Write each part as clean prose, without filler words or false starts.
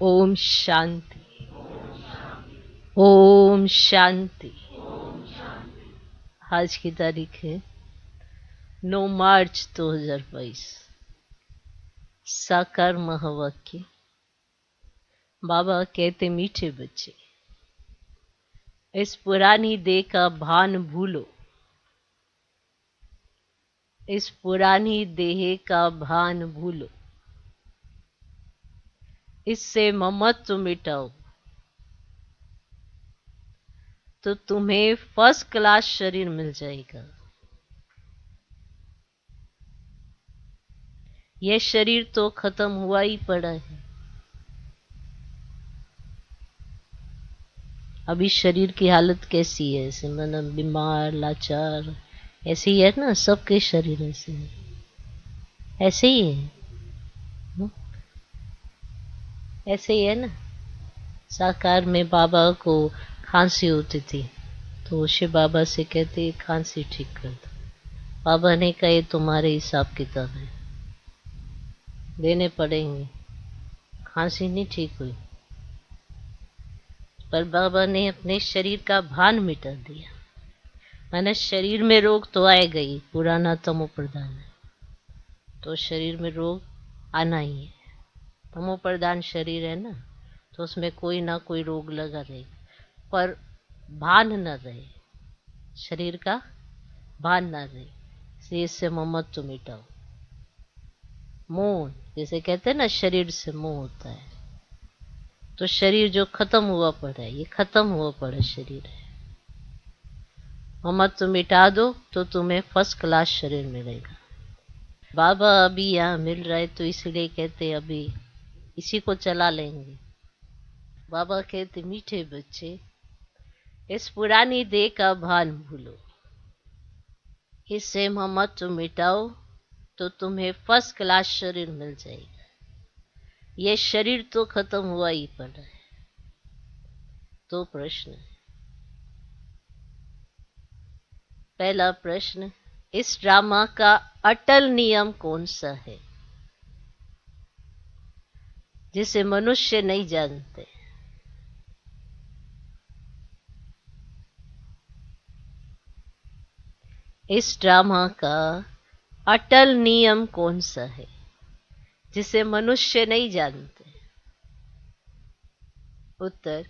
ओम शांति। ओम शांति। आज की तारीख है 9 मार्च 2022। साकार महावाक्य। बाबा कहते मीठे बच्चे, इस पुरानी देह का भान भूलो। इस पुरानी देह का भान भूलो, इससे ममत्व मिटाओ तो तुम्हें फर्स्ट क्लास शरीर मिल जाएगा। यह शरीर तो खत्म हुआ ही पड़ा है। अभी शरीर की हालत कैसी है? ऐसे मतलब बीमार, लाचार, ऐसे ही है ना? सबके शरीर ऐसे है, ऐसे ही है, ऐसे ही है ना। साकार में बाबा को खांसी होती थी तो शिव बाबा से कहते खांसी ठीक कर दो। बाबा ने कहा ये तुम्हारे हिसाब किताब है, देने पड़ेंगे। खांसी नहीं ठीक हुई, पर बाबा ने अपने शरीर का भान मिटा दिया। मैंने शरीर में रोग तो आएगा ही, पुराना तमो प्रधान है तो शरीर में रोग आना ही है। तमो प्रधान शरीर है ना, तो उसमें कोई ना कोई रोग लगा रहेगा, पर भान न रहे, शरीर का भान न रहे, इसलिए इससे ममत्व मिटाओ। मोह, जैसे कहते हैं ना शरीर से मोह होता है, तो शरीर जो खत्म हुआ पड़ा है, ये खत्म हुआ पड़ा शरीर है। ममत्व मिटा दो तो तुम्हें फर्स्ट क्लास शरीर मिलेगा। बाबा अभी यहाँ मिल रहा है तो इसलिए कहते अभी इसी को चला लेंगे। बाबा कहते मीठे बच्चे, इस पुरानी देह का भान भूलो, इससे ममत्व मिटाओ तो तुम्हें फर्स्ट क्लास शरीर मिल जाएगा। यह शरीर तो खत्म हुआ ही पड़ा है। दो प्रश्न। पहला प्रश्न, इस ड्रामा का अटल नियम कौन सा है जिसे मनुष्य नहीं जानते? इस ड्रामा का अटल नियम कौन सा है जिसे मनुष्य नहीं जानते? उत्तर,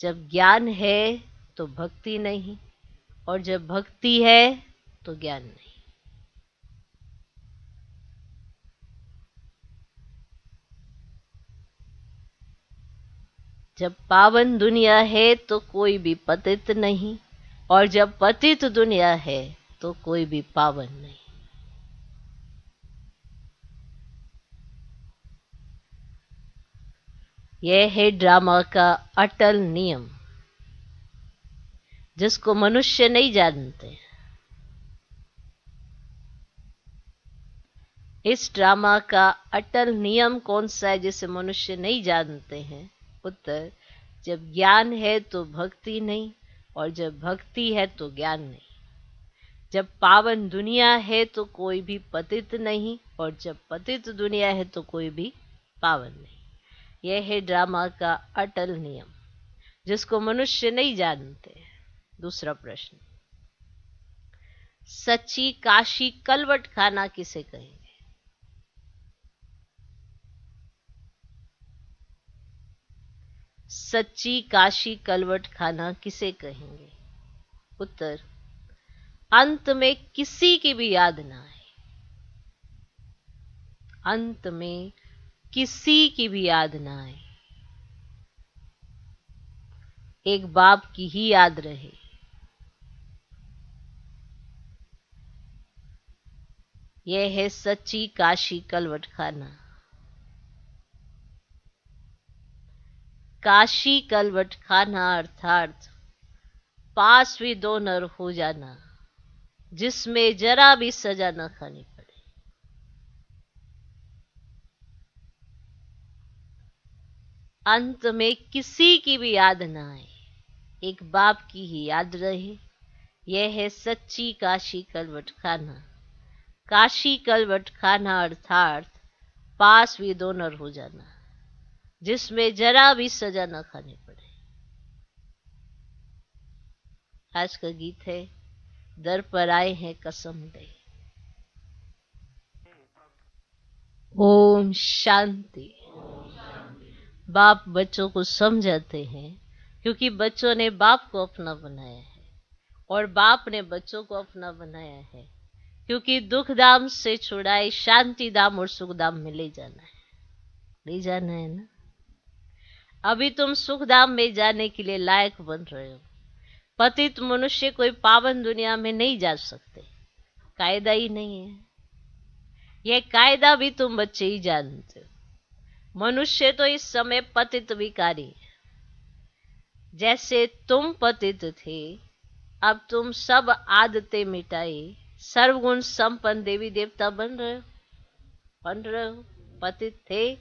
जब ज्ञान है तो भक्ति नहीं, और जब भक्ति है तो ज्ञान नहीं। जब पावन दुनिया है तो कोई भी पतित नहीं, और जब पतित दुनिया है तो कोई भी पावन नहीं। यह है ड्रामा का अटल नियम जिसको मनुष्य नहीं जानते। इस ड्रामा का अटल नियम कौन सा है जिसे मनुष्य नहीं जानते हैं? उत्तर, जब ज्ञान है तो भक्ति नहीं, और जब भक्ति है तो ज्ञान नहीं। जब पावन दुनिया है तो कोई भी पतित नहीं, और जब पतित दुनिया है तो कोई भी पावन नहीं। यह है ड्रामा का अटल नियम जिसको मनुष्य नहीं जानते। दूसरा प्रश्न, सच्ची काशी कलवट खाना किसे कहेंगे? सच्ची काशी कलवट खाना किसे कहेंगे? उत्तर, अंत में किसी की भी याद ना आए। अंत में किसी की भी याद ना आए, एक बाप की ही याद रहे। यह है सच्ची काशी कलवट खाना। काशी कलवट खाना अर्थात पास भी दो नर हो जाना, जिसमें जरा भी सजा न खानी पड़े। अंत में किसी की भी याद न आए, एक बाप की ही याद रहे। यह है सच्ची काशी कलवट खाना। काशी कलवट खाना अर्थात पास भी दो नर हो जाना, जिसमें जरा भी सजा न खानी पड़े। आज का गीत है, दर पर आए हैं कसम दे। ओम शांति। बाप बच्चों को समझाते हैं क्योंकि बच्चों ने बाप को अपना बनाया है और बाप ने बच्चों को अपना बनाया है क्योंकि दुख धाम से छुड़ाए शांति धाम और सुख धाम में ले जाना है। ले जाना है ना। अभी तुम सुख धाम में जाने के लिए लायक बन रहे हो। पतित मनुष्य कोई पावन दुनिया में नहीं जा सकते, कायदा ही नहीं है। यह कायदा भी तुम बच्चे ही जानते हो। मनुष्य तो इस समय पतित विकारी है। जैसे तुम पतित थे, अब तुम सब आदतें मिटाए सर्वगुण संपन्न देवी देवता बन रहे हो। बन रहे हो। पतित थे,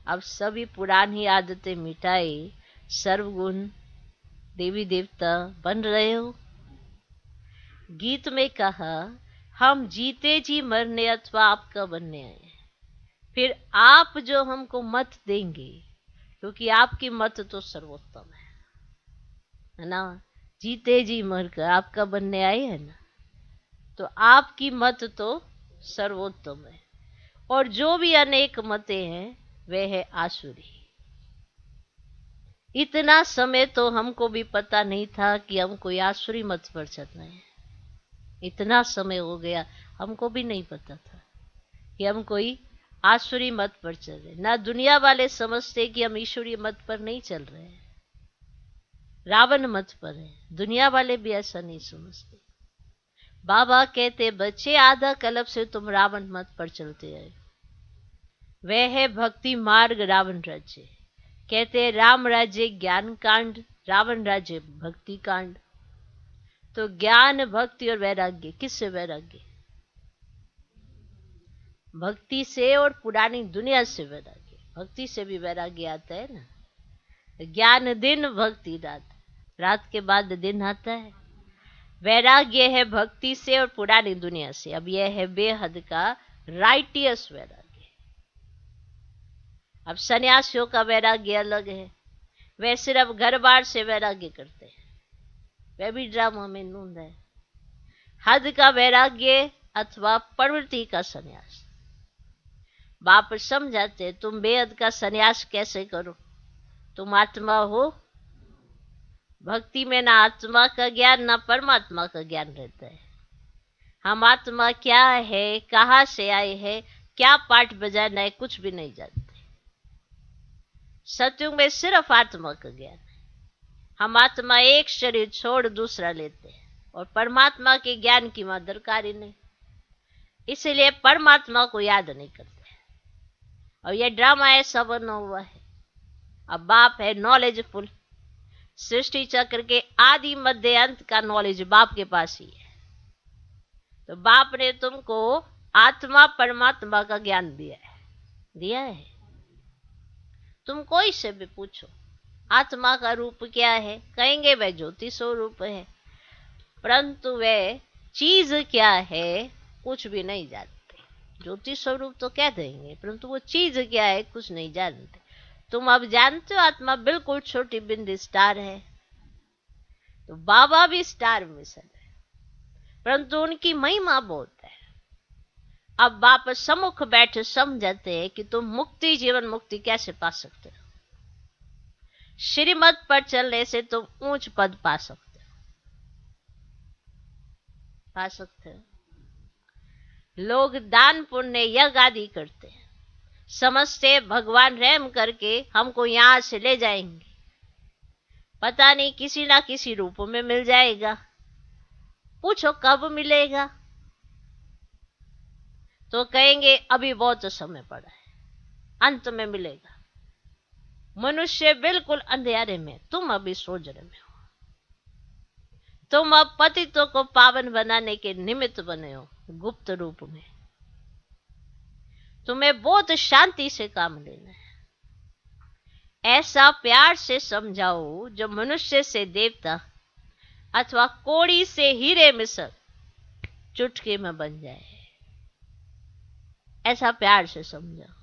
अब सभी पुरानी आदतें मिटाए सर्वगुण देवी देवता बन रहे हो। गीत में कहा, हम जीते जी मरने अथवा आपका बनने आए हैं। फिर आप जो हमको मत देंगे, क्योंकि आपकी मत तो सर्वोत्तम है ना। जीते जी मरकर आपका बनने आए हैं ना, तो आपकी मत तो सर्वोत्तम है। और जो भी अनेक मतें हैं वे है आसुरी। इतना समय तो हमको भी पता नहीं था कि हम कोई आसुरी मत पर चल रहे हैं। इतना समय हो गया, हमको भी नहीं पता था कि हम कोई आसुरी मत पर चल रहे। ना दुनिया वाले समझते कि हम ईश्वरीय मत पर नहीं चल रहे हैं, रावण मत पर है। दुनिया वाले भी ऐसा नहीं समझते। बाबा कहते, बच्चे आधा कल्प से तुम रावण मत पर चलते आए। वह है भक्ति मार्ग रावण राज्य। कहते राम राज्य ज्ञान कांड, रावण राज्य भक्ति कांड। तो ज्ञान भक्ति और वैराग्य, किससे वैराग्य? भक्ति से और पुरानी दुनिया से वैराग्य। भक्ति से भी वैराग्य आता है ना। ज्ञान दिन, भक्ति रात, रात के बाद दिन आता है। वैराग्य है भक्ति से और पुरानी दुनिया से। अब यह है बेहद का राइटियस वैराग्य। अब सन्यासियों का वैराग्य अलग है। वे सिर्फ घर बार से वैराग्य करते हैं, वह भी ड्रामा में नूंद है। हद का वैराग्य अथवा प्रवृत्ति का सन्यास। बाप समझाते, तुम बेहद का सन्यास कैसे करो? तुम आत्मा हो। भक्ति में ना आत्मा का ज्ञान ना परमात्मा का ज्ञान रहता है। हम आत्मा क्या है, कहाँ से आए हैं, क्या पाठ बजाना है, कुछ भी नहीं जानते। सत्युग में सिर्फ आत्मा का ज्ञान है। हम आत्मा एक शरीर छोड़ दूसरा लेते हैं और परमात्मा के ज्ञान की वहां दरकार ही नहीं, इसलिए परमात्मा को याद नहीं करते। और यह ड्रामा ऐसा बना हुआ है। अब बाप है नॉलेजफुल। सृष्टि चक्र के आदि मध्य अंत का नॉलेज बाप के पास ही है। तो बाप ने तुमको आत्मा परमात्मा का ज्ञान दिया है। तुम कोई से भी पूछो आत्मा का रूप क्या है, कहेंगे वह ज्योति स्वरूप है, परंतु वह चीज क्या है कुछ भी नहीं जानते। ज्योति स्वरूप तो कह देंगे, परंतु वो चीज क्या है कुछ नहीं जानते। तुम अब जानते हो आत्मा बिल्कुल छोटी बिंदी स्टार है। तो बाबा भी स्टार मिशन है, परंतु उनकी महिमा बहुत है। अब बाप सम्मुख बैठे समझाते हैं कि तुम मुक्ति, जीवन मुक्ति कैसे पा सकते हो। श्रीमत पर चलने से तुम ऊंच पद पा सकते हो। लोग दान पुण्य यज्ञ आदि करते हैं, समझते भगवान रहम करके हमको यहां से ले जाएंगे, पता नहीं किसी ना किसी रूप में मिल जाएगा। पूछो कब मिलेगा, तो कहेंगे अभी बहुत समय पड़ा है, अंत में मिलेगा। मनुष्य बिल्कुल अंधेरे में, तुम अभी सोजरे में हो। तुम अब पतितों को पावन बनाने के निमित्त बने हो गुप्त रूप में। तुम्हें बहुत शांति से काम लेना है। ऐसा प्यार से समझाओ जो मनुष्य से देवता अथवा कोड़ी से हीरे मिसल चुटकी में बन जाए। ऐसा प्यार से समझाओ।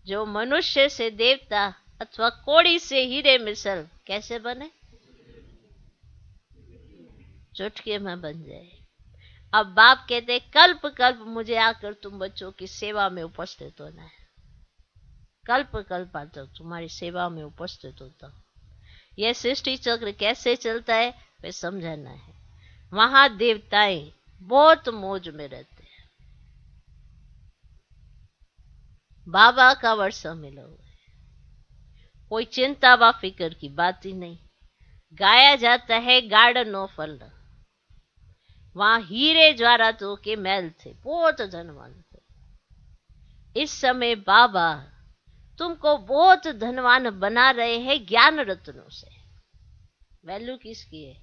जो मनुष्य से देवता अथवा कोड़ी से हीरे मिसल कैसे बने? चुटकी में बन जाए। अब बाप कहते कल्प कल्प मुझे आकर तुम बच्चों की सेवा में उपस्थित होना है। कल्प कल्प आता तुम्हारी सेवा में उपस्थित होता हूं। यह सृष्टि चक्र कैसे चलता है वे समझाना है। वहां देवताएं बहुत मौज में रहते हैं। बाबा का वर्षा मिला हुआ है, कोई चिंता व फिक्र की बात ही नहीं। गाया जाता है गार्डन ऑफ अल्लाह। वहां हीरे ज्वारातों के महल थे, बहुत धनवान थे। इस समय बाबा तुमको बहुत धनवान बना रहे हैं ज्ञान रत्नों से। वैल्यू किसकी है?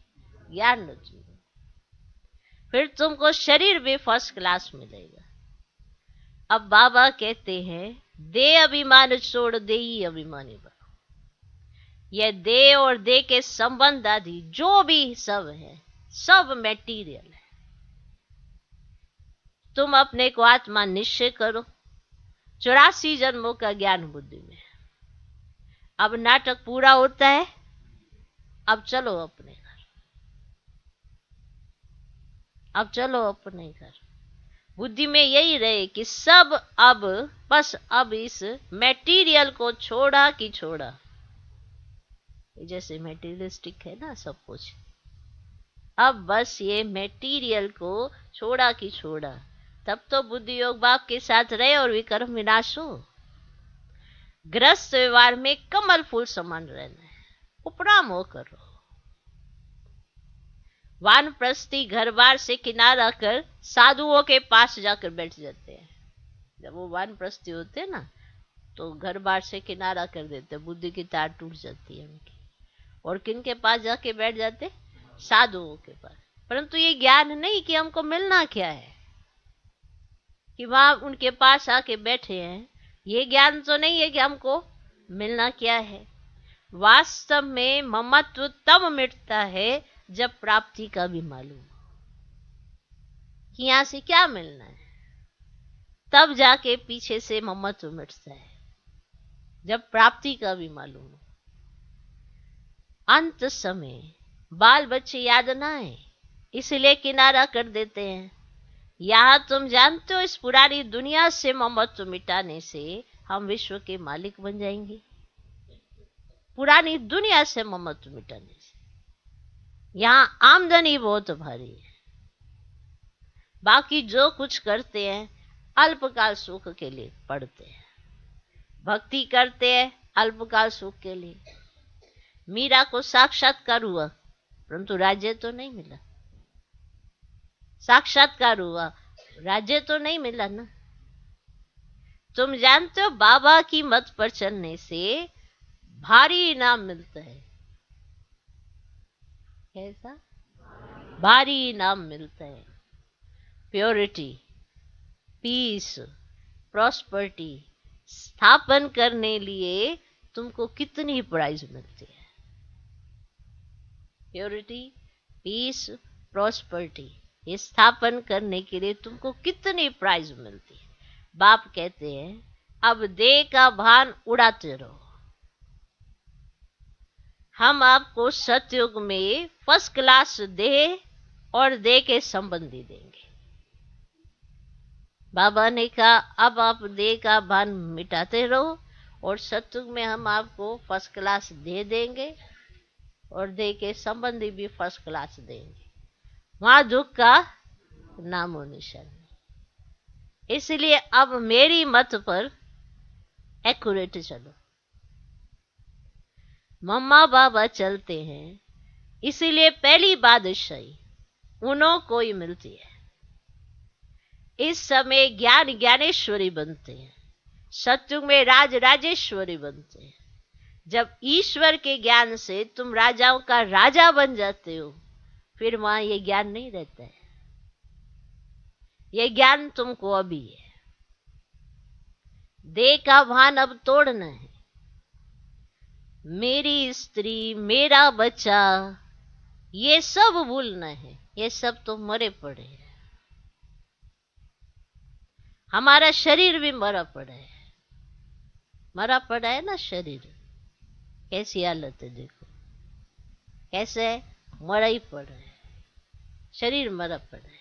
ज्ञान रत्नों। फिर तुमको शरीर भी फर्स्ट क्लास मिलेगा। अब बाबा कहते हैं दे अभिमान छोड़ दे ही अभिमानी बनो। यह दे और दे के संबंध आदि जो भी सब है सब मेटीरियल है। तुम अपने को आत्मा निश्चय करो। 84 जन्मों का ज्ञान बुद्धि में। अब नाटक पूरा होता है, अब चलो अपने घर। अब चलो अपने घर। बुद्धि में यही रहे कि सब अब बस अब इस मेटीरियल को छोड़ा कि छोड़ा। जैसे मेटीरियलिस्टिक है ना सब कुछ, अब बस ये मेटीरियल को छोड़ा कि छोड़ा। तब तो बुद्धि योग बाप के साथ रहे और विकर्म विनाश हो। ग्रस्त व्यवहार में कमल फूल समान रहना है, उपराम होकर रहो। वानप्रस्थी घर बार से किनारा कर साधुओं के पास जाकर बैठ जाते हैं। जब वो वानप्रस्थी होते हैं ना तो घर बार से किनारा कर देते, बुद्धि की तार टूट जाती है उनकी। और किन के पास जाके बैठ जाते? साधुओं के पास। परंतु ये ज्ञान नहीं कि हमको मिलना क्या है, कि वहां उनके पास आके बैठे हैं। ये ज्ञान तो नहीं है कि हमको मिलना क्या है। वास्तव में ममत्व तब मिटता है जब प्राप्ति का भी मालूम कि यहां से क्या मिलना है। तब जाके पीछे से ममत्व मिटता है, जब प्राप्ति का भी मालूम हो। अंत समय बाल बच्चे याद ना आए इसलिए किनारा कर देते हैं। यहां तुम जानते हो इस पुरानी दुनिया से ममत्व मिटाने से हम विश्व के मालिक बन जाएंगे। पुरानी दुनिया से ममत्व मिटाने से यहां आमदनी बहुत भारी है। बाकी जो कुछ करते हैं अल्पकाल सुख के लिए पढ़ते हैं, भक्ति करते हैं अल्पकाल सुख के लिए। मीरा को साक्षात्कार हुआ परंतु राज्य तो नहीं मिला। साक्षात्कार हुआ, राज्य तो नहीं मिला ना। तुम जानते हो बाबा की मत पर चलने से भारी इनाम मिलता है। कैसा? भारी इनाम मिलता है। प्योरिटी, पीस, प्रॉस्पर्टी स्थापन करने लिए तुमको कितनी प्राइज मिलती है। प्योरिटी, पीस, प्रॉस्पर्टी ये स्थापन करने के लिए तुमको कितनी प्राइज मिलती है। बाप कहते हैं अब देह का भान उड़ाते रहो। हम आपको सतयुग में फर्स्ट क्लास देह और देह के संबंधी देंगे। बाबा ने कहा अब आप देह का भान मिटाते रहो और सतयुग में हम आपको फर्स्ट क्लास दे देंगे और देह के संबंधी भी फर्स्ट क्लास देंगे। वहां दुख का नामो निशान नहीं। इसलिए अब मेरी मत पर एक्यूरेट चलो। मम्मा बाबा चलते हैं इसीलिए पहली बादशाही उन्हों को ही मिलती है। इस समय ज्ञान ज्ञानेश्वरी बनते हैं, सतयुग में राज राजेश्वरी बनते हैं। जब ईश्वर के ज्ञान से तुम राजाओं का राजा बन जाते हो फिर वहां ये ज्ञान नहीं रहता है। ये ज्ञान तुमको अभी है। देह का भान अब तोड़ना है। मेरी स्त्री, मेरा बच्चा, ये सब भूलना है। ये सब तो मरे पड़े हैं। हमारा शरीर भी मरा पड़ा है। मरा पड़ा है ना शरीर, कैसी हालत है देखो, कैसे है, मरा ही पड़ा है, शरीर मरा पड़ा है।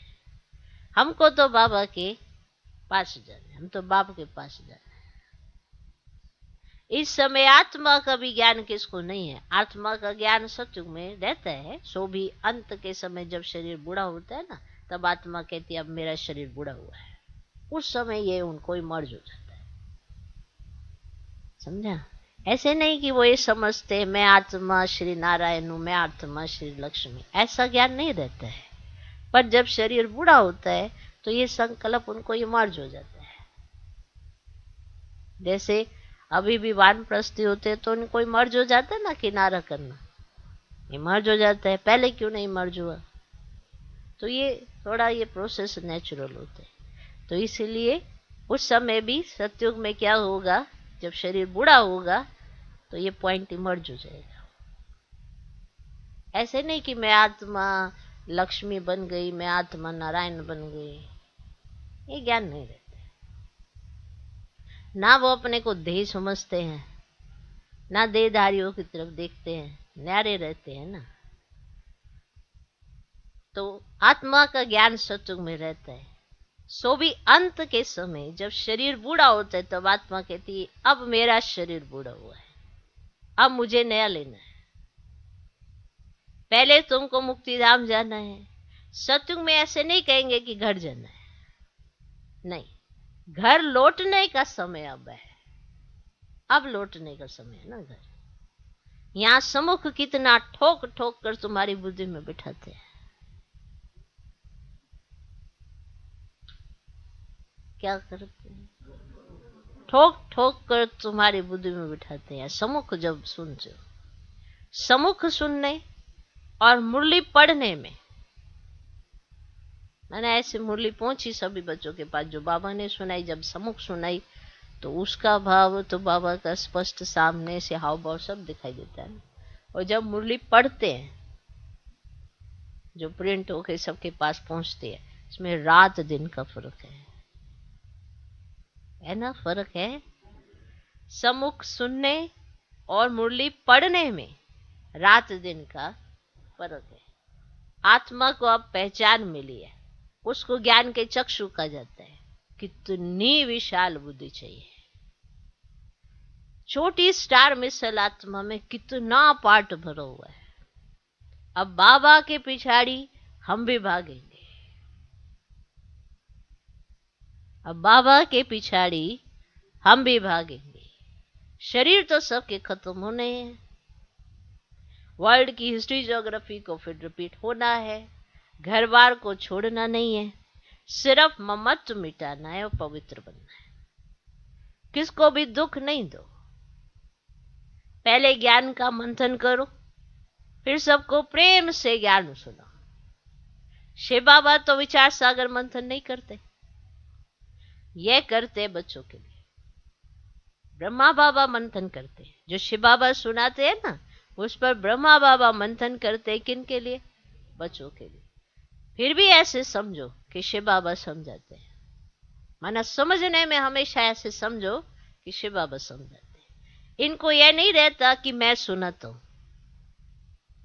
हमको तो बाबा के पास जाना है, हम तो बाप के पास जाना है। इस समय आत्मा का भी ज्ञान किसको नहीं है, आत्मा का ज्ञान सत्युग में रहता है। सो भी अंत के समय जब शरीर बूढ़ा होता है ना, तब आत्मा कहती है अब मेरा शरीर बूढ़ा हुआ है, उस समय ये उनको मर्ज हो जाता है। समझा? ऐसे नहीं कि वो ये समझते मैं आत्मा श्री नारायण हूं, मैं आत्मा श्री लक्ष्मी, ऐसा ज्ञान नहीं रहता है। पर जब शरीर बूढ़ा होता है तो ये संकल्प उनको मर्ज हो जाता है। जैसे अभी भी वानप्रस्थी होते तो उनको मर्ज हो जाता है ना, किनारा करना, ये मर्ज हो जाता है। पहले क्यों नहीं मर्ज हुआ? तो ये थोड़ा ये प्रोसेस नेचुरल होते हैं। तो इसलिए उस समय भी सतयुग में क्या होगा, जब शरीर बूढ़ा होगा तो ये पॉइंट इमर्ज हो जाएगा। ऐसे नहीं कि मैं आत्मा लक्ष्मी बन गई, मैं आत्मा नारायण बन गई, ये ज्ञान नहीं रहता ना। वो अपने को देह समझते हैं ना, देहधारियों की तरफ देखते हैं, न्यारे रहते हैं ना। तो आत्मा का ज्ञान सतयुग में रहता है। सो भी अंत के समय जब शरीर बूढ़ा होता है तब आत्मा कहती है अब मेरा शरीर बूढ़ा हुआ है, अब मुझे नया लेना है। पहले तुमको मुक्तिधाम जाना है। सतयुग में ऐसे नहीं कहेंगे कि घर जाना है, नहीं, घर लौटने का समय अब है, अब लौटने का समय है ना। घर यहां सम्मुख कितना ठोक ठोक कर तुम्हारी बुद्धि में बिठाते हैं, क्या करते हैं, ठोक ठोक कर तुम्हारी बुद्धि में बिठाते हैं। सम्मुख जब सुनते हो, सम्मुख सुनने और मुरली पढ़ने में, मैंने ऐसे मुरली पहुंची सभी बच्चों के पास जो बाबा ने सुनाई, जब सम्मुख सुनाई तो उसका भाव तो बाबा का स्पष्ट सामने से हाव भाव सब दिखाई देता है। और जब मुरली पढ़ते हैं जो प्रिंट होके सबके पास पहुंचते हैं, इसमें रात दिन का फर्क है ना, फर्क है। सम्मुख सुनने और मुरली पढ़ने में रात दिन का फर्क है। आत्मा को अब पहचान मिली है, उसको ज्ञान के चक्षु कहा जाता है। कितनी विशाल बुद्धि चाहिए, छोटी स्टार मिसल आत्मा में कितना पार्ट भरा हुआ है। अब बाबा के पिछाड़ी हम भी भागेंगे, अब बाबा के पिछाड़ी हम भी भागेंगे। शरीर तो सबके खत्म होने हैं, वर्ल्ड की हिस्ट्री ज्योग्राफी को फिर रिपीट होना है, घर बार को छोड़ना नहीं है, सिर्फ ममत्व मिटाना है और पवित्र बनना है। किसको भी दुख नहीं दो, पहले ज्ञान का मंथन करो, फिर सबको प्रेम से ज्ञान सुनाओ। शिव बाबा तो विचार सागर मंथन नहीं करते, ये करते बच्चों के लिए। ब्रह्मा बाबा मंथन करते, जो शिव बाबा सुनाते हैं ना, उस पर ब्रह्मा बाबा मंथन करते, किन के लिए? बच्चों के लिए। फिर भी ऐसे समझो कि शिव बाबा समझाते हैं, माना समझने में हमेशा ऐसे समझो कि शिव बाबा समझाते हैं। इनको यह नहीं रहता कि मैं सुनाता हूं,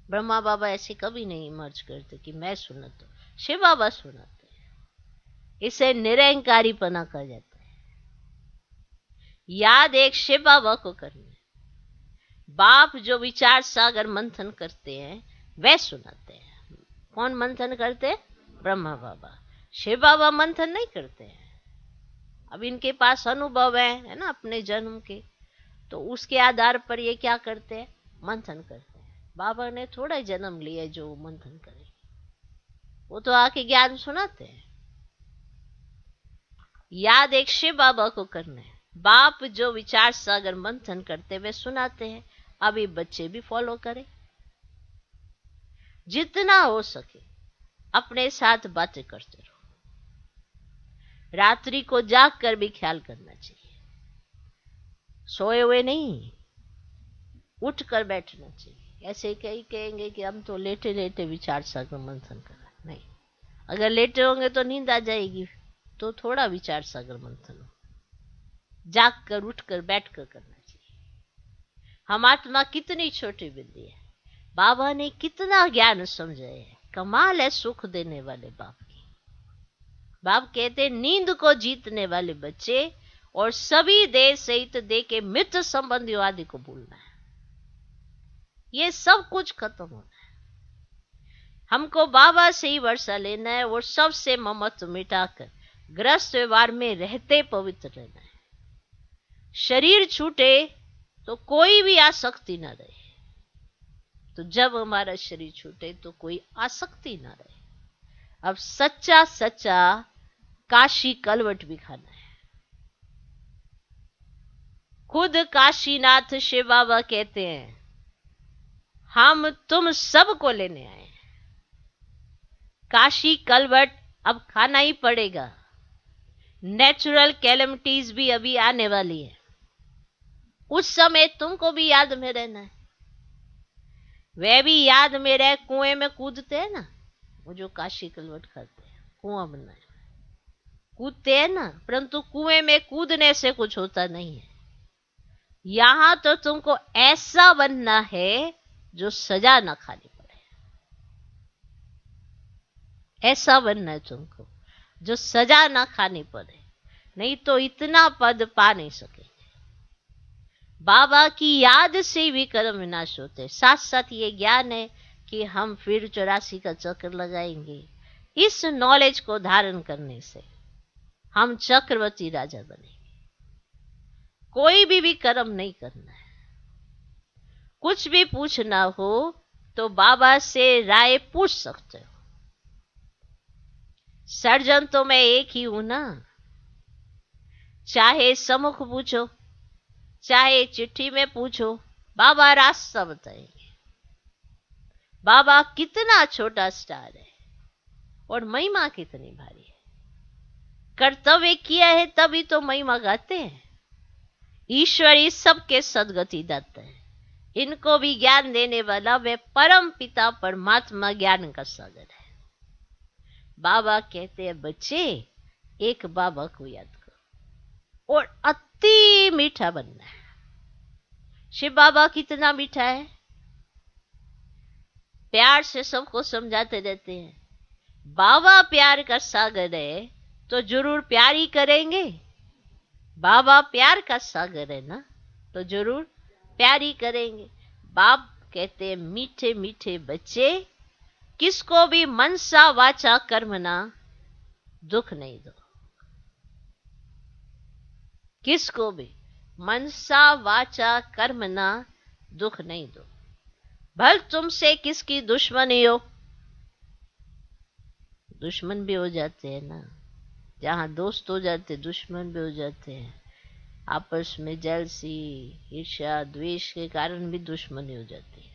ब्रह्मा बाबा ऐसे कभी नहीं मर्ज करते कि मैं सुनाता हूं, शिव बाबा सुनाते हैं। इसे निरंकारीपना कहा जाता है। याद एक शिव बाबा को करना है, बाप जो विचार सागर मंथन करते हैं वह सुनाते हैं। कौन मंथन करते हैं? ब्रह्मा बाबा। शिव बाबा मंथन नहीं करते हैं, अब इनके पास अनुभव है ना अपने जन्म के, तो उसके आधार पर ये क्या करते हैं? मंथन करते हैं। बाबा ने थोड़ा जन्म लिया जो मंथन करे, वो तो आके ज्ञान सुनाते हैं। याद एक शिव बाबा को करना है, बाप जो विचार सागर मंथन करते वे सुनाते हैं। अभी बच्चे भी फॉलो करें, जितना हो सके अपने साथ बातें करते रहो। रात्रि को जाग कर भी ख्याल करना चाहिए, सोए हुए नहीं, उठ कर बैठना चाहिए। ऐसे कई कहेंगे कि हम तो लेटे लेटे विचार सागर मंथन कर रहे, नहीं, अगर लेटे होंगे तो नींद आ जाएगी, तो थोड़ा विचार सागर मंथन हो, जाग कर उठ कर बैठ कर करना चाहिए। हम आत्मा कितनी छोटी बिल्ली है, बाबा ने कितना ज्ञान समझाया है। कमाल है सुख देने वाले बाप की। बाप कहते नींद को जीतने वाले बच्चे और सभी देह सहित देह के मित्र संबंधियों आदि को भूलना है। ये सब कुछ खत्म होना है। हमको बाबा से ही वर्षा लेना है और सबसे ममत्व मिटाकर ग्रस्त व्यवहार में रहते पवित्र रहना है। शरीर छूटे तो कोई भी आसक्ति ना रहे। तो जब हमारा शरीर छूटे तो कोई आसक्ति ना रहे। अब सच्चा सच्चा काशी कलवट भी खाना है। खुद काशीनाथ शिव बाबा कहते हैं हम तुम सबको लेने आए हैं। काशी कलवट अब खाना ही पड़ेगा। नेचुरल कैलेमिटीज भी अभी आने वाली है। उस समय तुमको भी याद में रहना है। वह भी याद में रहे। कुएं में कूदते हैं ना, वो जो काशी कलवट खाते हैं, कुआं बनना है, कूदते हैं ना, परंतु कुएं में कूदने से कुछ होता नहीं है। यहां तो तुमको ऐसा बनना है जो सजा ना खानी पड़े। ऐसा बनना है तुमको जो सजा ना खानी पड़े, नहीं तो इतना पद पा नहीं सकेंगे। बाबा की याद से भी कर्म विनाश होते। साथ साथ ये ज्ञान है कि हम फिर 84 का चक्र लगाएंगे। इस नॉलेज को धारण करने से हम चक्रवर्ती राजा बनेंगे। कोई भी कर्म नहीं करना है। कुछ भी पूछना हो तो बाबा से राय पूछ सकते हो। सर्जन तो मैं एक ही हूं ना। चाहे सम्मुख पूछो, चाहे चिट्ठी में पूछो, बाबा रास्ता बताएंगे। बाबा कितना छोटा स्टार है और महिमा कितनी भारी है। कर्तव्य किया है तभी तो महिमा गाते हैं। ईश्वर इस सबके सदगति दाता है। इनको भी ज्ञान देने वाला वे परम पिता परमात्मा ज्ञान का सागर है। बाबा कहते हैं बच्चे एक बाबा को याद करो और अति मीठा बनना है। शिव बाबा कितना मीठा है। प्यार से सबको समझाते रहते हैं। बाबा प्यार का सागर है तो जरूर प्यार ही करेंगे। बाबा प्यार का सागर है ना, तो जरूर प्यार ही करेंगे। बाप कहते हैं मीठे मीठे बच्चे, किसको भी मनसा वाचा कर्मना दुख नहीं दो। किसको भी मनसा वाचा कर्मना दुख नहीं दो। भल तुमसे किसकी दुश्मनी हो, दुश्मन भी हो जाते हैं ना। जहां दोस्त हो जाते दुश्मन भी हो जाते हैं। आपस में जलसी ईर्ष्या द्वेष के कारण भी दुश्मनी हो जाती है।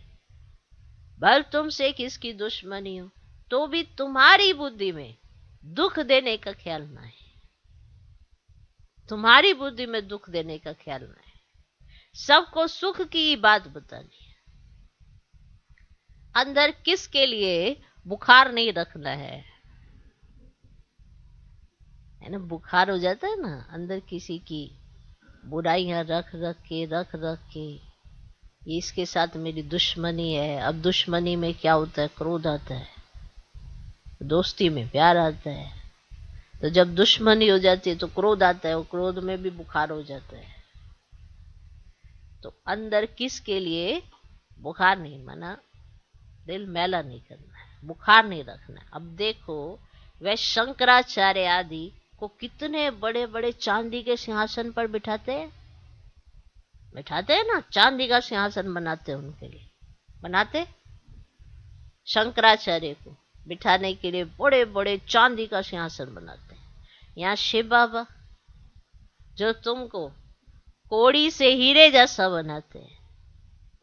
भल तुमसे किसकी दुश्मनी हो तो भी तुम्हारी बुद्धि में दुख देने का ख्याल ना है। तुम्हारी बुद्धि में दुख देने का ख्याल ना है। सबको सुख की बात बतानी है। अंदर किसके लिए बुखार नहीं रखना है ना। बुखार हो जाता है ना अंदर किसी की बुराइयां रख के ये इसके साथ मेरी दुश्मनी है। अब दुश्मनी में क्या होता है, क्रोध आता है। दोस्ती में प्यार आता है। तो जब दुश्मनी हो जाती है तो क्रोध आता है और क्रोध में भी बुखार हो जाता है। तो अंदर किसके लिए बुखार नहीं, माना दिल मैला नहीं करना है, बुखार नहीं रखना है। अब देखो वह शंकराचार्य आदि को कितने बड़े बड़े चांदी के सिंहासन पर बिठाते हैं ना। चांदी का सिंहासन बनाते हैं उनके लिए, बनाते। शंकराचार्य को बिठाने के लिए बड़े बड़े चांदी का सिंहासन बनाते हैं। यहाँ शिव बाबा जो तुमको कोड़ी से हीरे जैसा बनाते हैं,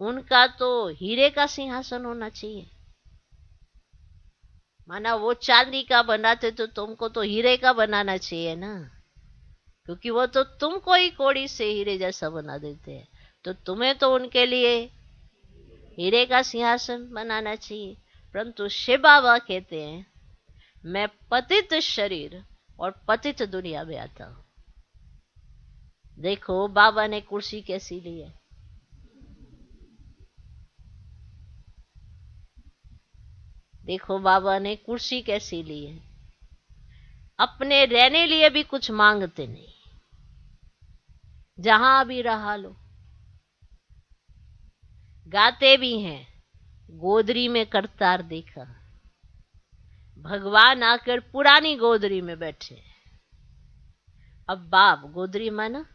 उनका तो हीरे का सिंहासन होना चाहिए। माना वो चांदी का बनाते तो तुमको तो हीरे का बनाना चाहिए ना, क्योंकि वो तो तुमको ही कोड़ी से हीरे जैसा बना देते हैं। तो तुम्हें तो उनके लिए हीरे का सिंहासन बनाना चाहिए। परंतु शिव बाबा कहते हैं मैं पतित शरीर और पतित दुनिया में आता हूं। देखो बाबा ने कुर्सी कैसी ली है। देखो बाबा ने कुर्सी कैसी ली है, अपने रहने लिए भी कुछ मांगते नहीं, जहां भी रहा लो। गाते भी हैं, गोदरी में करतार देखा, भगवान आकर पुरानी गोदरी में बैठे। अब बाप गोदरी माना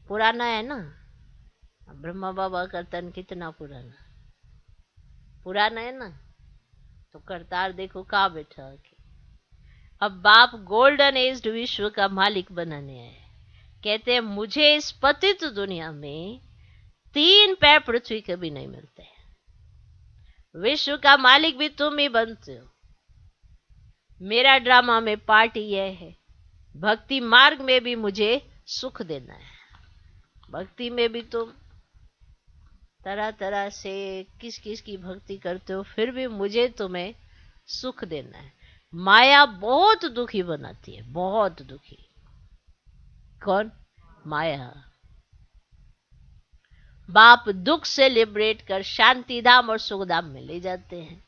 पुराना है ना, ब्रह्मा बाबा का तन कितना पुराना, पुराना है ना, तो करतार देखो कहाँ बैठा है। अब बाप गोल्डन एज्ड विश्व का मालिक बनाने आए। कहते हैं मुझे इस पतित दुनिया में 3 पैर पृथ्वी के भी नहीं मिलते, विश्व का मालिक भी तुम ही बनते हो। मेरा ड्रामा में पार्ट यह है, भक्ति मार्ग में भी मुझे सुख देना है। भक्ति में भी तुम तरह तरह से किस किस की भक्ति करते हो, फिर भी मुझे तुम्हें सुख देना है। माया बहुत दुखी बनाती है, बहुत दुखी। कौन? माया। बाप दुख से लिबरेट कर शांति धाम और सुख धाम में ले जाते हैं।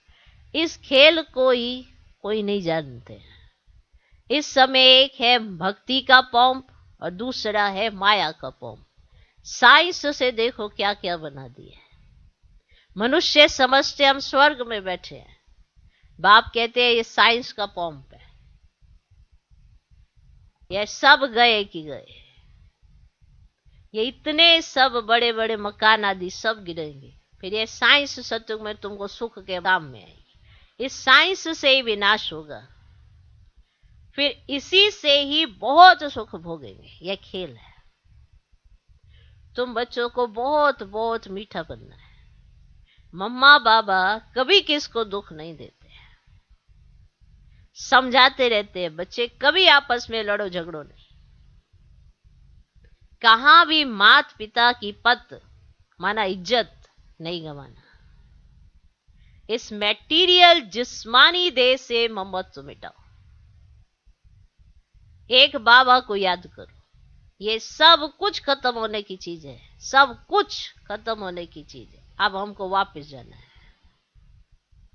इस खेल को ही कोई नहीं जानते। इस समय एक है भक्ति का पंप और दूसरा है माया का पंप। साइंस से देखो क्या क्या बना दिया है। मनुष्य समझते हम स्वर्ग में बैठे हैं, बाप कहते हैं ये साइंस का पंप है, ये सब गए कि गए, ये इतने सब बड़े बड़े मकान आदि सब गिरेंगे, फिर ये साइंस सत्युग में तुमको सुख के दाम में आएगी। इस साइंस से ही विनाश होगा, फिर इसी से ही बहुत सुख भोगेंगे। यह खेल है। तुम बच्चों को बहुत बहुत मीठा बनना है। मम्मा बाबा कभी किसको दुख नहीं देते हैं, समझाते रहते हैं बच्चे कभी आपस में लड़ो झगड़ो नहीं। कहां भी मात पिता की पत माना इज्जत नहीं गंवाना। इस मैटीरियल जिस्मानी देह से ममत्व मिटाओ। एक बाबा को याद करो, ये सब कुछ खत्म होने की चीज है, सब कुछ खत्म होने की चीज है। अब हमको वापस जाना है,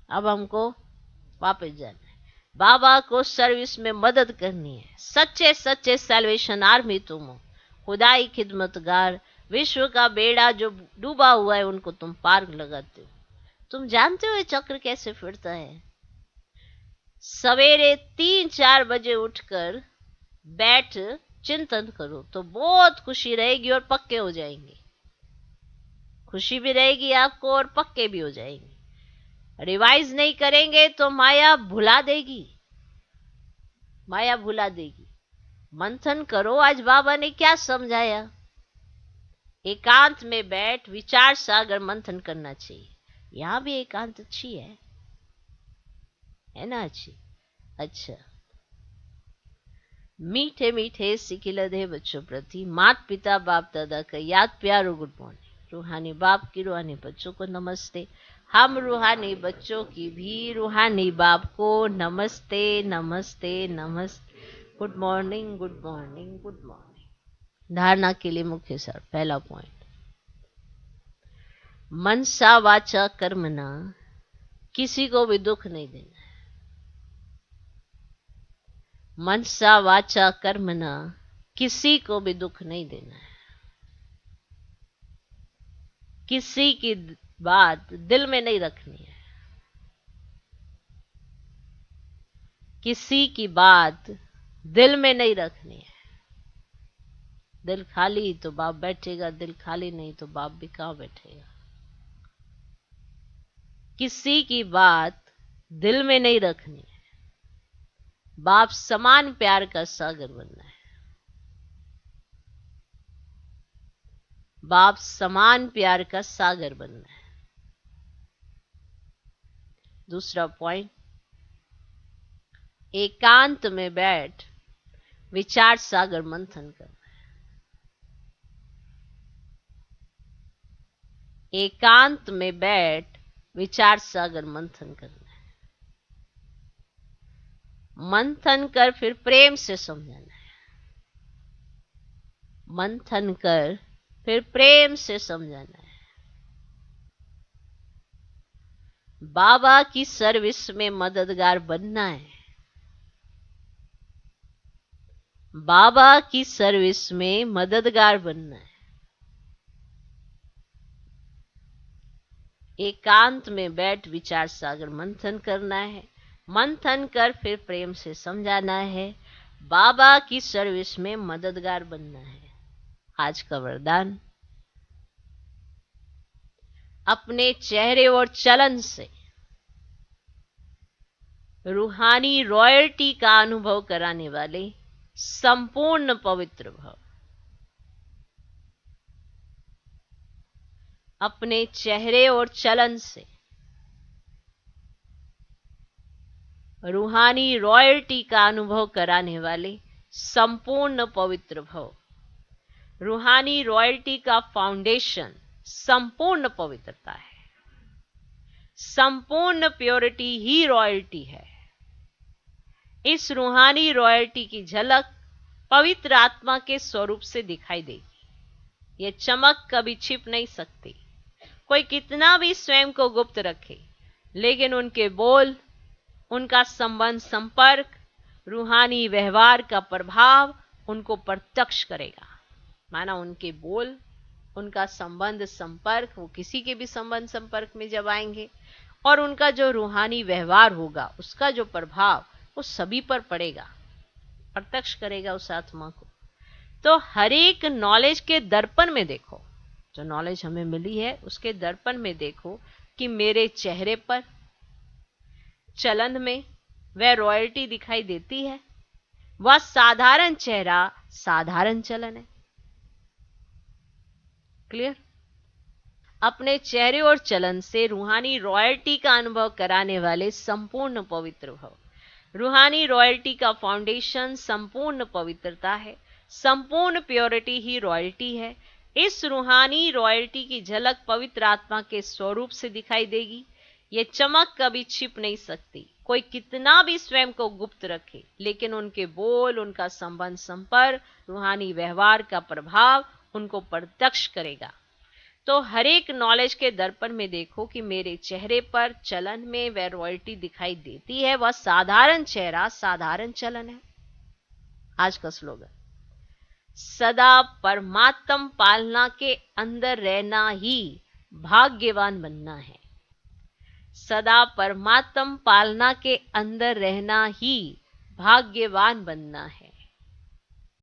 अब हमको वापस जाना है। बाबा को सर्विस में मदद करनी है। सच्चे सच्चे सैल्वेशन आर्मी तुम हो, खुदाई खिदमतगार। विश्व का बेड़ा जो डूबा हुआ है उनको तुम पार लगाते हो। तुम जानते हो ये चक्र कैसे फिरता है। सवेरे 3-4 बजे उठकर बैठ चिंतन करो तो बहुत खुशी रहेगी और पक्के हो जाएंगे। खुशी भी रहेगी आपको और पक्के भी हो जाएंगे। रिवाइज नहीं करेंगे तो माया भुला देगी, माया भुला देगी। मंथन करो आज बाबा ने क्या समझाया। एकांत में बैठ विचार सागर मंथन करना चाहिए। यहां भी एकांत अच्छी है ना, अच्छी। अच्छा, मीठे मीठे सिकिलधे बच्चों प्रति माता पिता बाप दादा का याद प्यारो गुड मॉर्निंग। रूहानी बाप की रूहानी बच्चों को नमस्ते। हम रूहानी बच्चों की भी रूहानी बाप को नमस्ते नमस्ते नमस्ते। Good morning good morning good morning. धारणा के लिए मुख्य सार। पहला पॉइंट, मनसा वाचा कर्मना किसी को भी दुख नहीं देना है। मनसा वाचा कर्मना किसी को भी दुख नहीं देना है। किसी की बात दिल में नहीं रखनी है। किसी की बात दिल में नहीं रखनी है। दिल खाली तो बाप बैठेगा, दिल खाली नहीं तो बाप भी कहां बैठेगा। किसी की बात दिल में नहीं रखनी है। बाप समान प्यार का सागर बनना है। बाप समान प्यार का सागर बनना है। दूसरा पॉइंट, एकांत में बैठ विचार सागर मंथन करना है। एकांत में बैठ विचार सागर मंथन करना है। मंथन कर फिर प्रेम से समझाना है। मंथन कर फिर प्रेम से समझाना है। बाबा की सर्विस में मददगार बनना है। बाबा की सर्विस में मददगार बनना है। एकांत में बैठ विचार सागर मंथन करना है। मंथन कर फिर प्रेम से समझाना है। बाबा की सर्विस में मददगार बनना है। आज का वरदान, अपने चेहरे और चलन से रूहानी रॉयल्टी का अनुभव कराने वाले संपूर्ण पवित्र भव। अपने चेहरे और चलन से रूहानी रॉयल्टी का अनुभव कराने वाले संपूर्ण पवित्र भव। रूहानी रॉयल्टी का फाउंडेशन संपूर्ण पवित्रता है। संपूर्ण प्योरिटी ही रॉयल्टी है। इस रूहानी रॉयल्टी की झलक पवित्र आत्मा के स्वरूप से दिखाई देगी। यह चमक कभी छिप नहीं सकती। कोई कितना भी स्वयं को गुप्त रखे, लेकिन उनके बोल, उनका संबंध संपर्क, रूहानी व्यवहार का प्रभाव उनको प्रत्यक्ष करेगा। माना उनके बोल, उनका संबंध संपर्क, वो किसी के भी संबंध संपर्क में जब आएंगे, और उनका जो रूहानी व्यवहार होगा, उसका जो प्रभाव वो सभी पर पड़ेगा, प्रत्यक्ष करेगा उस आत्मा को। तो हर एक नॉलेज के दर्पण में देखो, जो नॉलेज हमें मिली है उसके दर्पण में देखो कि मेरे चेहरे पर, चलन में वह रॉयल्टी दिखाई देती है। वह साधारण चेहरा साधारण चलन है। क्लियर? अपने चेहरे और चलन से रूहानी रॉयल्टी का अनुभव कराने वाले संपूर्ण पवित्र भव। रूहानी रॉयल्टी का फाउंडेशन संपूर्ण पवित्रता है। संपूर्ण प्योरिटी ही रॉयल्टी है। इस रूहानी रॉयल्टी की झलक पवित्र आत्मा के स्वरूप से दिखाई देगी। ये चमक कभी छिप नहीं सकती। कोई कितना भी स्वयं को गुप्त रखे, लेकिन उनके बोल, उनका संबंध संपर्क, रूहानी व्यवहार का प्रभाव उनको प्रत्यक्ष करेगा। तो हर एक नॉलेज के दर्पण में देखो कि मेरे चेहरे पर, चलन में वह रॉयल्टी दिखाई देती है। वह साधारण चेहरा साधारण चलन है। आज का स्लोगन, सदा परमात्म पालना के अंदर रहना ही भाग्यवान बनना है। सदा परमात्म पालना के अंदर रहना ही भाग्यवान बनना है।